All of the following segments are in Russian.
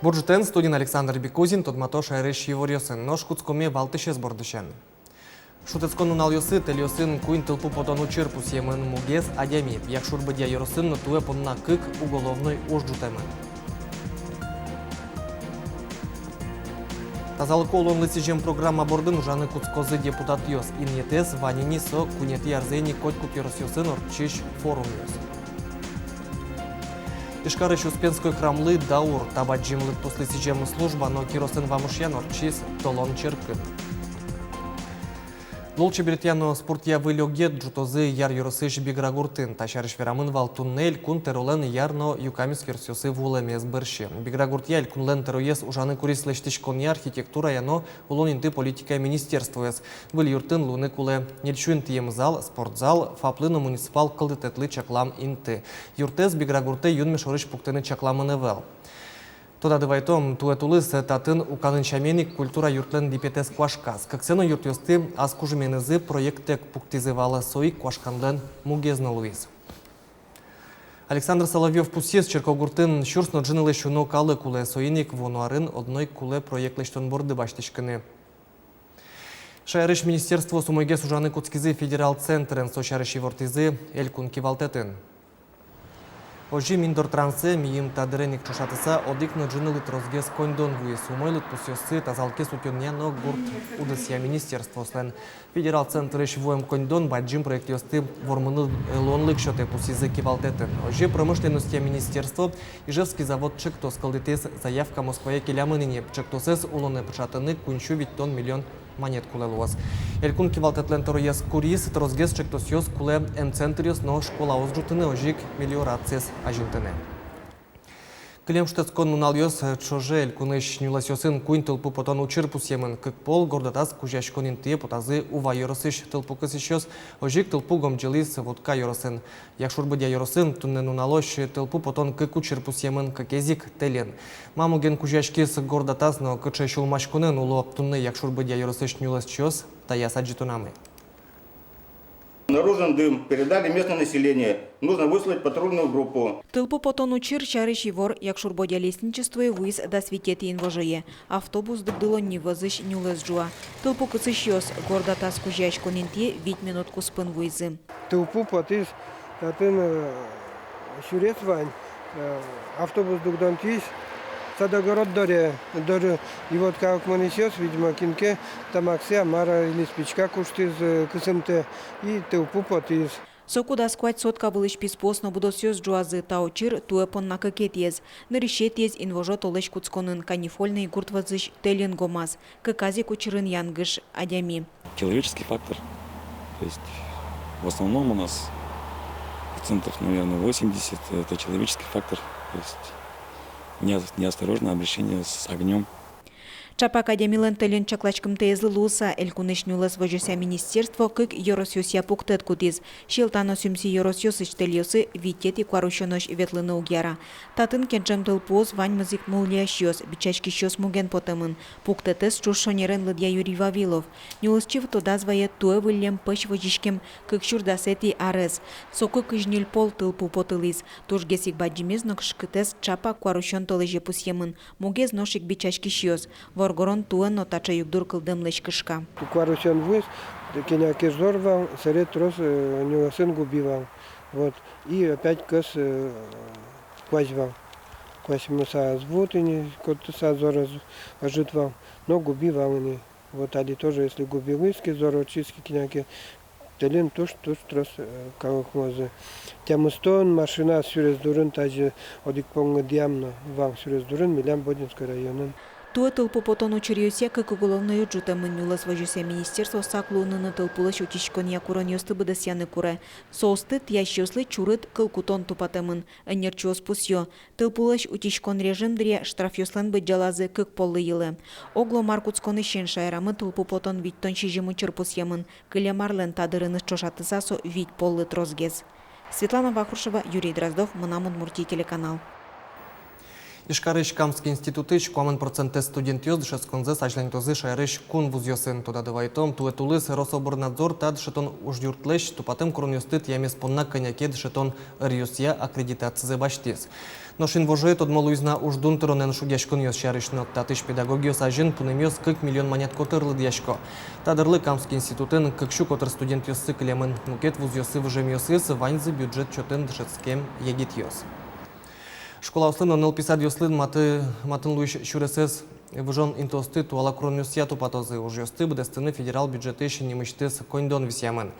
Буржутен студент Александр Бекузин, Тодматош Айреш Еворьосен, нож Куцкоме Валтыше сбордышен. Шутецкон уналйосы, телиосын куин тылпу потону черпус емен мугез адями, як шурбадя йоросын на туе понна кык уголовной ожджутемен. Тазалык олон лысижем программа бордын ужаны Куцкозы депутат йос, иньетес ванини со кунети арзени котку пиросьосын орчиш форум йос. Ишкарыш Успенской храмлы даур табаджимлык после сижемы служба, но киросын вамышьян орчис толон черкы. Лолче биртьяно спортья вылёгет джутозы яр юросыш биграгуртын. Ташарыш верамын вал туннель кун теролен ярно юкамис кирсёсы вулемез бырши. Биграгуртьяль кунлен тероес ужаны курислештишкон архитектура яно улонинты политика министерствуес. Выл юртын луны куле нельчуин тием зал, спортзал, фаплыны муниципал кылдытетлы чаклам инты. Юртез биграгурте юнме шорыш пуктыны чакламыны вел. Тода дывайтом туэтулыс татын уканынчаменик культура юртлен дипетес квашкас. Каксено юртёсты аскужменызы проекттек пуктизывалы сои квашканлен мугезна луиз. Александр Соловьев пусес черкогуртын шурсно джинылы шуно калы куле соиник вонуарын одной куле проектлештон борды баштышкыны. Шайрыш министерство сумойге сужаны куцкизы федерал центрен сочарыш вортизы элькун кивалтетін. Ожи миндор трансы миим тадыреник чушатыса одикны джинылыт розгез кондон вуе сумойлыт пусёсы тазалки сутённяно гурт удысия министерство слен. Федерал центрыш вуем кондон баджим проектёсты вормыны лонлык шоте пусизы кивалтетін. Ожи промышленностия министерство Ижевский завод чекто скалдытес заявка Москвае келямыныне чектосес улоны пчатыны кунчу виттон миллион монет куле луаз. Элькун кивалтетлен тороес курис розгез чектосёс куле м-центриос, но школа озжутыны ожик мелиорациес ажинтыны. Клем штецкон уналйос чоже элькуныш нюласёсын куин тылпу потон учирпус емен кыкпол гордатас кужашкон интые потазы ува йоросыш тылпу кысышёс ожик тылпу гомджелис водка йоросын. Як шурбыдя йоросын туннен уналош тылпу потон кык учирпус емен кыкезик телен. Мамуген кужашкис гордатас, но кыче шулмашкунен уло тунны як шурбыдя йоросыш нюласчёс тая саджитунамы. Обнаружен дым. Передали местное население. Нужно выслать патрульную группу. Тылпу потону чир чарыш евор, як шурбодя лестничество и выйз до свететин вожие. Автобус дыгдыло не возыш нюлес жуа. Тылпу кыцыщёс, горда таску жащ коненте, 5 минутку спын выйзы. Тылпу потыс, татын шурец вань, автобус дыгдан тись. Садогород доре, и вот как мы несёс, видимо, кинке, там акция, мара или спичка куштиз, кысымты, и тылпу потыс. Сокуда сквать сотка вылыш писпос, но будосёс джуазы таочир, туэпон на кокетез. Нарешетез инвожо толыш куцконын, канифольный гуртвазыш телен гомаз, какази кучерын янгыш адями. Человеческий фактор. То есть в основном у нас процентов, наверное, 80 это человеческий фактор. То есть неосторожное обращение с огнем. Чапак адямилен телен чаклачкым тезлы луса, элькуныш нюлес вожуся министерство, кык йоросюсия пуктет кутиз. Шилтано сюмси йоросюсыч тельосы, витет и кварущонош ветлыны угяра. Татын кенджем тылпоз вань мызык муллящёс, бичачки щёс муген потемын. Пуктетес чушонерен лыдья Юрий Вавилов. Нюлесчив туда звает туэ вылем пыш вожишкем, кык шурдасети арес. Соко кыжнюль пол тылпу потылиз. Тужгесик баджимез нокшкытес чапак кварущон толеже пусьемын. Мугез ношик бичачки щёс. Воргорон туэн нотача югдур кылдым лешкышка. Кварусен выз, кеняки зорвал, сырет трос нюласын губивал. Вот. И опять кыс квазьвал. Квасимуса звутыни, котуса зора ожитвал, но губивал они. Вот али тоже, если губилыски, зорочиски кеняки, телен туш трос калахмозы. Тямыстон машина сюрез дурын, таже одик понга диамно, вал сюрез дурын, Милям Бодинской районын. Туэ тылпу потону чирьёсе, как уголовную джута мынюлас вожуся министерство саклуынына тылпулыш утишкон якуроньёсты быдасяны куре. Соосты тящёслы чурыт кылкутон тупатымын. Энерчиос пусьё. Тылпулыш утишкон режимдре штрафёслен быджалазы кык поллы йылы. Огло маркутскон ишен шайрамы тылпу потон виттон шижимы чырпусьямын. Кылямарлен тадырыныш чошатысасо вит поллы трозгез. Светлана Вахрушева, Юрий Дроздов, Мынам Удмуртия телеканал. Ишкарыш Камский институты шкомен проценты студент йоз дышесконзе сачлен тозы шайрыш кун вуз йосын туда давайтом туэтулыс Рособорнадзор тад шетон уж юртлеш тупатым крон юстыт ямес понна коньяке шетон рюсия аккредитация баштис. Но шин вожет одмолуизна уж дунтеронен шугешкон йоз шайрышно татыш педагогиос ажин пунем йоз кык миллион монет котырлы дьяшко. Тадырлы Камский институтын кыкшу котыр студент йосы клемын мукет вуз йосы вжем йосыс ваньзы бюджет чотын дышескем егит йоз. Школа услын оныл писад йослын матын луиш шуресес вжон интосты туала кронюсияту патозы уж йосты бдестыны федерал бюджеты немыштыс кондон висямын.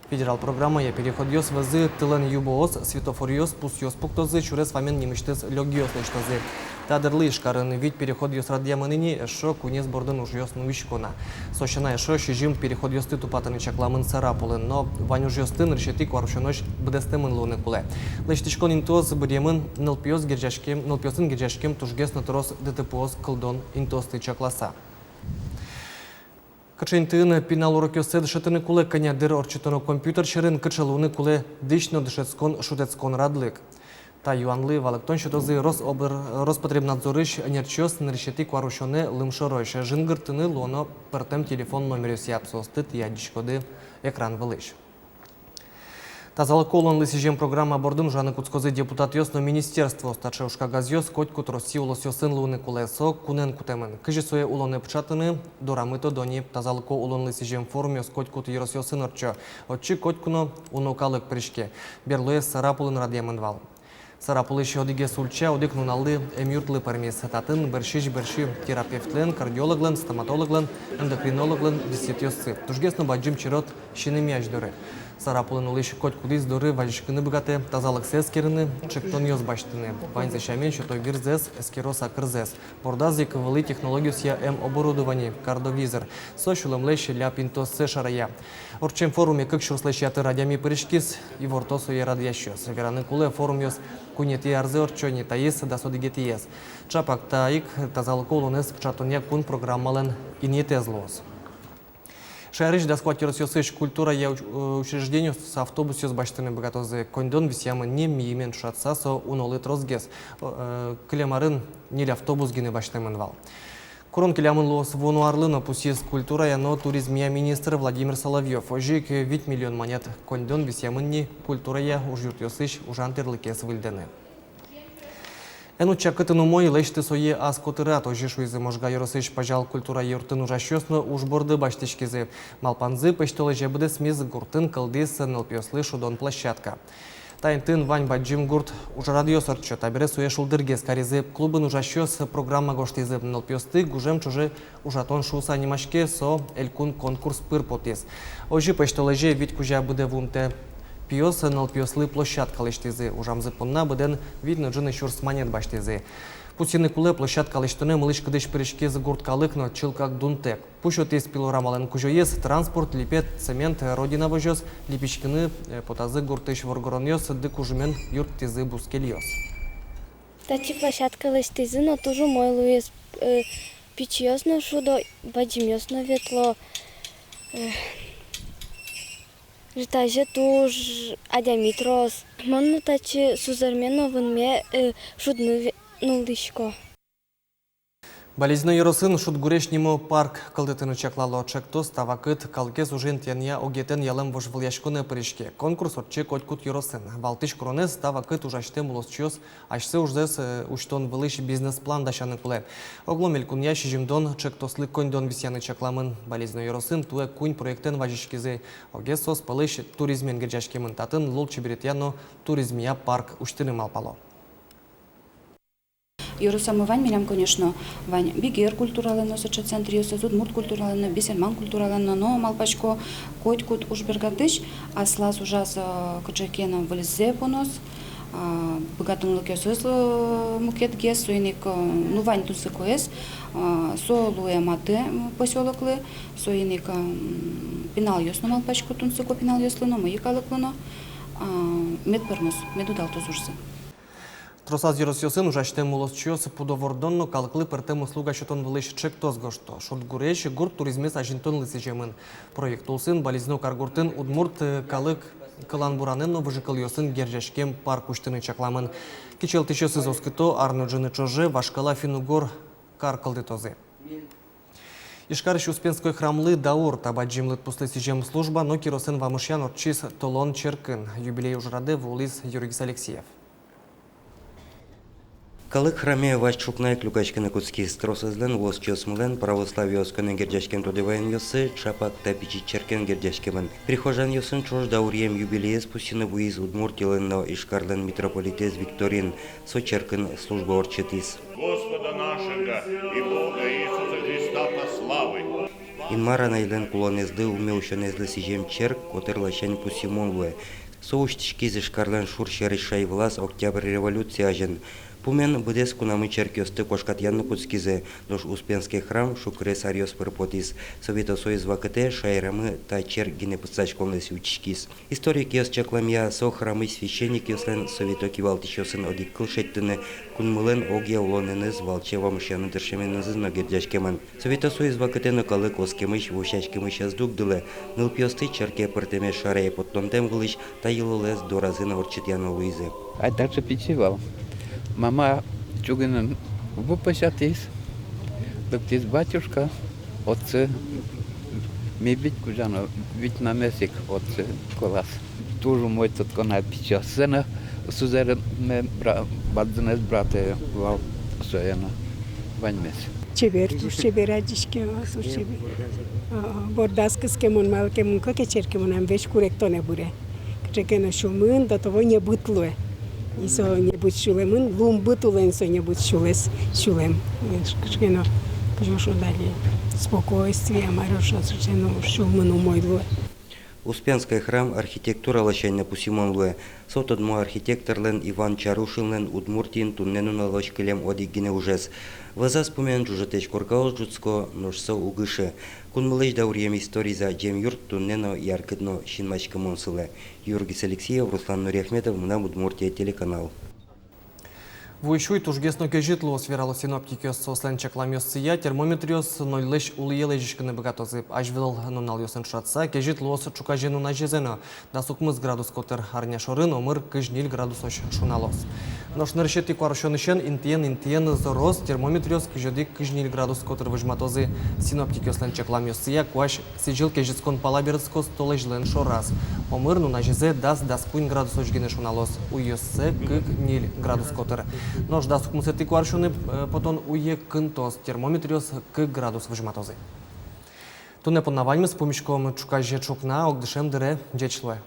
Федерал программа я переход йос вазы тылын юбоос светофор йос пус йос пуктозы шурес фамен немыштыс лёг йос лештозы. Тадырлы ишкарын вид переход йос радиамыныни шо кунес бордын уж йос нуишкона. Сощана шо шижим переход йосты тупатаны чакламын сарапулын, но вань уж йостын решети кварушонош бдестымын луны куле. Лештишкон интос бдемын нылпиос нылпиосын гержашкем тужгес натрос ДТПОс кылдон интосты чакласа. Качентын пинал урокёсы дышетыны куле коня дыр орчитоно компьютер шерын качалуны куле дышно дышецкон шутецкон радлык. Та юанлы валыктон шутозы Роспотребнадзорыш нерчёс нершети кварушоне лымшоройш жынгыртыны лоно пертем телефон номерюси апсосты тиядишкоды экран вылыш. Тазалық олын лысижем программа бордым жаны куцкозы депутат йосно министерство стача ушка газьёс коть кутроси улосёсын луны кулесо кунен кутемын. Кыжи суе улоны пчатыны дорамыто дони тазалық олын лысижем форумёс коть кут еросёсын орчо. Отчы коть куно унукалык пришке. Берлуе сарапулын радиамын вал. Сарапулы шодиге сульча одик нуналды эмюртлы пармес. Татын берши терапевтлен, кардиологлен, стоматологлен, эндокринологлен десятёсы. Тужгесно баджим чирот шинемяж дөрі. Сарапулын улыш коть кудис дөрі вajishkыны бігаты, тазалық сескеріні, чектон йоз баштыны. Ваньзы шамен шотой вирзес, эскероса кырзес. Бордазы кывылы технологиясия оборудование, кардовизор. Сошулым леші ля пинтос се шарая. Орчем форуме кык шурслешяты радями пырышкис и вортосу е радящос. Вераны куле форум йоз кунети арзы орчони таис да содигети ес. Чапак таик тазалық олунес пчатоне кун программален инетезлос. Шайрыш да скватиросёсыш культура я учреждению с автобусёс баштыны богатозы кондон висямы не мимен шатса со унолы трозгес. Клемарын нель автобус гины баштымын вал. Курон келямын лос вонуарлыно пусис культура яно туризмия министр Владимир Соловьев. Ожик 8 миллион монет кондон висямын не культура я ужуртёсыш ужантерлыкес выльдены. Эну чакытыну мой лешты сое аскотырат ожишу изы можга yorosыш пажал культура юртын ужащёсно ужборды баштышкизы. Малпанзы пештолы жебыды смиз гуртын кылдыс нылпёслы шудон площадка. Тайнтын вань баджим гурт уже радиос орчо. Табере суе шулдыргес каризы клубын ужащёс программа гоштизы нылпёсты гужем чуже ужатон шуса анимашке со элькун конкурс пыр потес. Ожи пештолы же вид кужа буде вунте. Пиос нылпиослы площадка лештизы. Ужамзы понна буден видно джины шурс монет баштизы. Путины куле площадка лештоне мылыш кыдыш пырышке гурткалык, но чилкак дунтек. Пушот из пилорамален кужоес, транспорт, липет, цемент, родина вожёс, липичкины, потазы гуртыш воргоронёс, дык ужумен юрттизы бускельёс. Тачи площадка лештизы, но тоже мой луес пичьёс, но шудо бадимёс, но ветло. Житаже туж адямитрос. Манно тачи сузармено вынме шудны нулдышко. Болезнь Яросын шутгурешнему парк калдытыны чаклало чекто ставакыт калкес ужин тяния огетен ялым вожвыльяшконы прыжке. Конкурс отче котькут Яросын. Балтыш кронес ставакыт ужаштем улосчёс, ашсы уждес уштон вылыш бизнес-план дашаны куле. Огломель кунья шижимдон чектослы кондон висяны чакламын. Болезнь Яросын туе кунь проектен важишкизе. Огесос пылыш туризмен герджашкемын татын лол чеберетяно туризмия парк уштыны малпало. Юрусамы вань милям, конечно, вань бигер культураленно, соча центр ёсы, Удмурт культураленно, бисельман культураленно, но малпачко котькут ужбергадыш, а слаз ужас кочакена вылезе понос, богатым лукесос мукет гес, суиник, ну вань тусыкоес, со луя маты поселоклы, суиник пинал ёс, но малпачко тунсыко пинал ёслыно, мы якалыклыно, мед пернос, медудал тузурсы. Тросаз Еросиосын ужаштем молосчиос подовордонно калкли пертем услуга шотон вылыш чек тозгошто. Шот гуреш гурт туризмес ажинтон лысижемын. Проект улсын бализно каргуртын удмурт калык кылан бураненно выжыкыльосын гержешкем парк уштыны чакламын. Кичел тишесыз оскыто арнуджыны чоже вашкала финугор каркалды тозе. Ишкарыш Успенской храмлы даур табаджимлыт пуслысижем служба, но киросен вамышян отчис толон черкын. Юбилей ужраде вулис Юргис Алексеев. Калык храме Вашчукнай Клюкачкина Куцки стросызлен вос чосмылен православие осконен гердяшкен тодеваен йосы чапак тапичи черкен гердяшкемын. Прихожан йосын чож даурьем юбилеес пусины вуиз удмуртилен но ишкарлен митрополитез Викторин со черкен служба орчетис. Господа нашего и Бога Иисуса Христа прославы. Инмара найлен кулонезды умеушенезлы сижем черк котерлащань пусимонлуэ. Соуштички зишкарлен шурща решай влас октябрь революции ажен. Пумен будес кунамы черкиосты кошкатьянны куцкизе, дош Успенский храм шукрес ариос перпотис, совета союз вакте шайрамы та чер гинепыцачконлес учишкис. Историк йос чакламия со храмы священник йослен совето кивалтичосын одик кылшеттыны, кунмылен огия улоненыз валчева мышяны дыршеменызыз нагердяшкеман. Совета союз вакте накалык оскемыш вушачкемыш аздугдылы, нылпиосты черке пыртеме шарай поттонтем гылыш та йылылез доразына орчитяна луизе. А также печевал. Мама чугинен выпасятись, лептис батюшка, отцы, мебить кужано, ведь на месик отцы колас. Тоже мой тут конат печал. Сена сузерен ме бадзенес брате вал соена ваньмес. Чеберадичке сучебе. Бордаскиске мон малке мон кечерке мон амвеш коректоне буре. Кечекена шумын да того не бутлуе. И со не будь шулемын, лум бытулен со не будь шулес шулем. Кечкено кожо дали спокойствие, мароша сучено шумын умойлуе. Успенский храм архитектура лощайна пусимонлуе. Сотодмо архитекторлен Иван Чарушинлен удмуртин туннену на лочкелем одигине ужес. Ваза спомен жужетеч коркаос жуцко ножсо угыше. Кунмылыч даурьем истории за джем юрт туннено яркидно шинмачка монсыле. Юргис Алексеев, Руслан Нуряхметов, на Удмуртия телеканал. Вуйшуй тужгесно кежитло сверало синоптикиос сослен чакламиос сия, термометриос нойлеш улиележишканы богатозы. Ажвил нонал йосен шатса, кежитлоос чукажену на жезено. Да сукмыз градус котер арня шорын, омыр кыжнил градусош шуналос. Нош ныршети кваршонышен интиен зорос, термометриос кежедик кыжнил градус котер выжматозы. Синоптикиослен чакламиос сия, куаш сижил кежицкон палаберцко столежлен шораз. Омыр на жезе дас куин градусош гене шуналос. Уйосе кыгнил градус котер. Нож да сукмусети кваршоны потон уе кынтос термометриос к градус выжматозы. Туне понавальмы с помощком чукаже чукна огдышем дыре джечлуе.